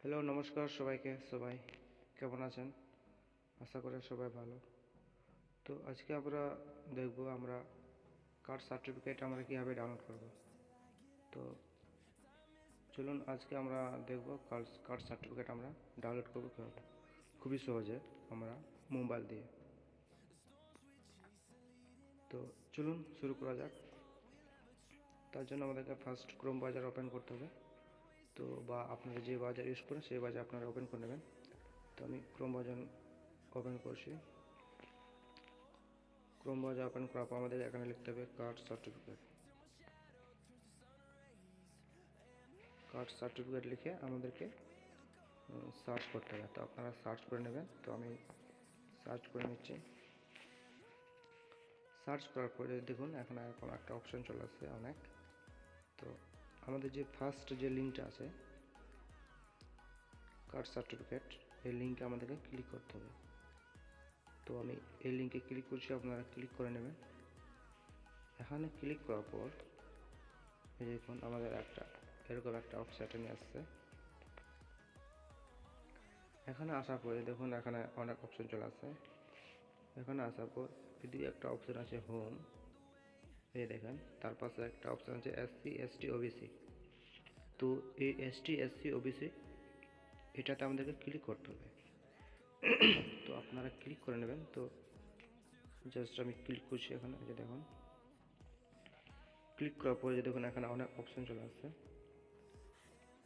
Hello, নমস্কার সবাইকে। সবাই কেমন আছেন? আশা করি সবাই ভালো। তো আজকে আমরা দেখব আমরা কাস্ট সার্টিফিকেট আমরা কীভাবে ডাউনলোড করব। তো চলুন আজকে আমরা দেখব কাস্ট সার্টিফিকেট আমরা ডাউনলোড করব কীভাবে, খুবই সহজে আমরা মোবাইল দিয়ে। তো চলুন শুরু করা যাক। তার জন্য আমাদেরকে ফার্স্ট ক্রোম ব্রাউজার ওপেন করতে হবে। তো বা আপনারা যে ব্রাউজার ইউজ করেন সেই ব্রাউজার আপনারা ওপেন করে নেবেন। তো আমি ক্রোম ব্রাউজার ওপেন করছি। ক্রোম ব্রাউজার ওপেন করার পর আমাদের এখানে লিখতে হবে কাস্ট সার্টিফিকেট লিখে আমাদেরকে সার্চ করতে হবে। তো আপনারা সার্চ করে নেবেন। তো আমি সার্চ করে নিচ্ছি। সার্চ করার পরে দেখুন এখানে এরকম একটা অপশন চলে আসছে অনেক। তো আমাদের যে ফার্স্ট যে লিঙ্কটা আছে কাস্ট সার্টিফিকেট, এই লিঙ্কে আমাদেরকে ক্লিক করতে হবে। তো আমি এই লিঙ্কে ক্লিক করছি, আপনারা ক্লিক করে নেবেন। এখানে ক্লিক করার পর এই দেখুন আমাদের এরকম একটা ওয়েবসাইটে নিয়ে আসছে। এখানে আসার পরে দেখুন এখানে অনেক অপশন চলে আসছে। এখানে আসার পর যদি একটা অপশন আছে হোম, এই দেখেন তার পাশে একটা অপশন আছে SC ST OBC। তো এই ST SC OBC এটাতে আমাদেরকে ক্লিক করতে হবে। তো আপনারা ক্লিক করে নেবেন। তো জাস্ট আমি ক্লিক করছি এখানে, এই যে দেখুন ক্লিক করার পরে যে দেখুন এখানে অনেক অপশন চলে আসছে।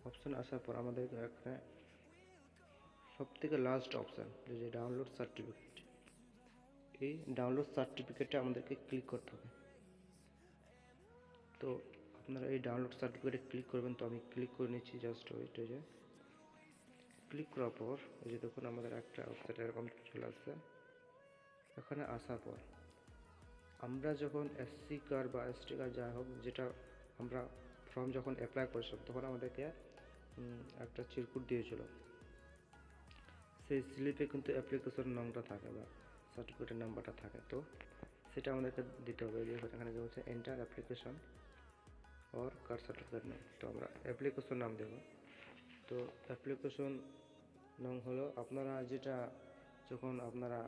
অপশন আসার পর আমাদের এখানে সবথেকে লাস্ট অপশান যে ডাউনলোড সার্টিফিকেট, এই ডাউনলোড সার্টিফিকেটে আমাদেরকে ক্লিক করতে হবে। তো আপনারা এই ডাউনলোড সার্টিফিকেটে ক্লিক করবেন। তো আমি ক্লিক করে নিচ্ছি, জাস্ট ওয়েট। এই যে ক্লিক করার পর এই যে দেখুন আমাদের একটা ওয়েবসাইট এরকম চলে আসছে। এখানে আসার পর আমরা যখন SC কার্ড বা ST কার্ড যাই হোক, যেটা আমরা ফর্ম যখন অ্যাপ্লাই করেছিলাম তখন আমাদেরকে একটা চিরকুট দিয়েছিল। সেই স্লিপে কিন্তু অ্যাপ্লিকেশন নামটা থাকে বা সার্টিফিকেটের নাম্বারটা থাকে। তো সেটা আমাদেরকে দিতে হবে। যে এখানে যে হচ্ছে এন্টার অ্যাপ্লিকেশন और কাস্ট সার্টিফিকেট নাম। তো আমরা অ্যাপ্লিকেশন নাম দেব। তো অ্যাপ্লিকেশন নাম হলো আপনারা যেটা যখন আপনারা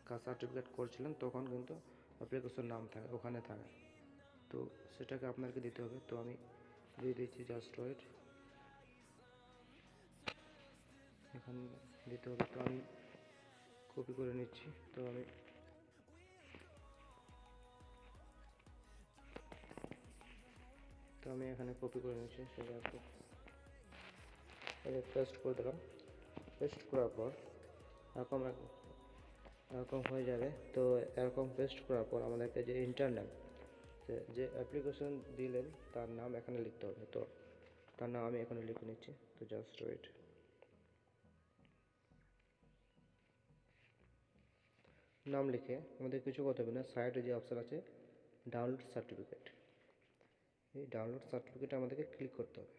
কাস্ট সার্টিফিকেট করছিলেন তখন কিন্তু অ্যাপ্লিকেশন নাম থাকে, ওখানে থাকে। তো সেটাকে আপনাকে দিতে হবে। তো আমি দিয়ে দিচ্ছি, জাস্ট ওয়েট। এখানে দিতে হবে। তো আমি কপি করে নিচ্ছি। তো আমি এখানে কপি করে নিচ্ছি। সেটা পেস্ট করে দিলাম। পেস্ট করার পর এরকম হয়ে যাবে। তো এরকম পেস্ট করার পর আমাদেরকে যে ইন্টারনাল যে অ্যাপ্লিকেশন দিলেন তার নাম এখানে লিখতে হবে। তো তার নাম আমি এখানে লিখে নিচ্ছি। তো জাস্ট ওয়েট। নাম লিখে আমাদের কিছু করতে হবে না। সাইডে যে অপশান আছে ডাউনলোড সার্টিফিকেট, এই ডাউনলোড সার্টিফিকেটে আমাদেরকে ক্লিক করতে হবে।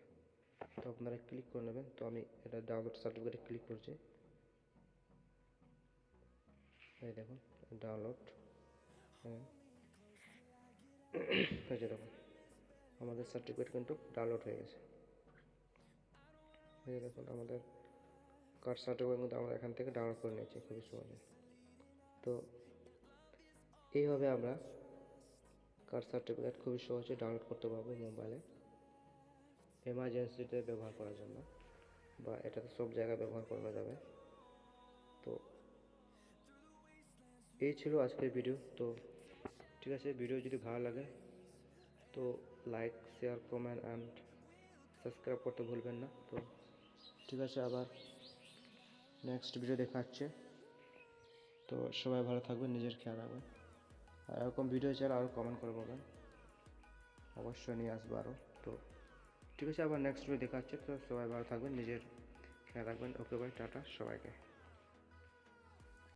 তো আপনারা ক্লিক করে নেবেন। তো আমি এটা ডাউনলোড সার্টিফিকেটে ক্লিক করছি। এই দেখুন ডাউনলোড, এই যে দেখুন আমাদের সার্টিফিকেট কিন্তু ডাউনলোড হয়ে গেছে। এই দেখুন আমাদের কাস্ট সার্টিফিকেট কিন্তু আমরা এখান থেকে ডাউনলোড করে নিয়েছি খুবই সহজে। তো এইভাবে আমরা কাস্ট সার্টিফিকেট খুবই সহজে ডাউনলোড করতে পারবো মোবাইলে, এমার্জেন্সিতে ব্যবহার করার জন্য, বা এটাতে সব জায়গায় ব্যবহার করা যাবে। তো এই ছিল আজকের ভিডিও। তো ঠিক আছে, ভিডিও যদি ভালো লাগে তো like, share, comment and subscribe করতে ভুলবেন না। তো ঠিক আছে, আবার নেক্সট ভিডিও দেখা হচ্ছে। তো সবাই ভালো থাকবেন, নিজের খেয়াল রাখবেন। আর এরকম ভিডিও চাইলে আরও কমেন্ট করে বলবেন, অবশ্যই নিয়ে আসবো আরও। তো ঠিক আছে, আবার নেক্সট ভিডিও দেখা হচ্ছে। তো সবাই ভালো থাকবেন, নিজের খেয়াল রাখবেন। ওকে বাই, টাটা সবাইকে।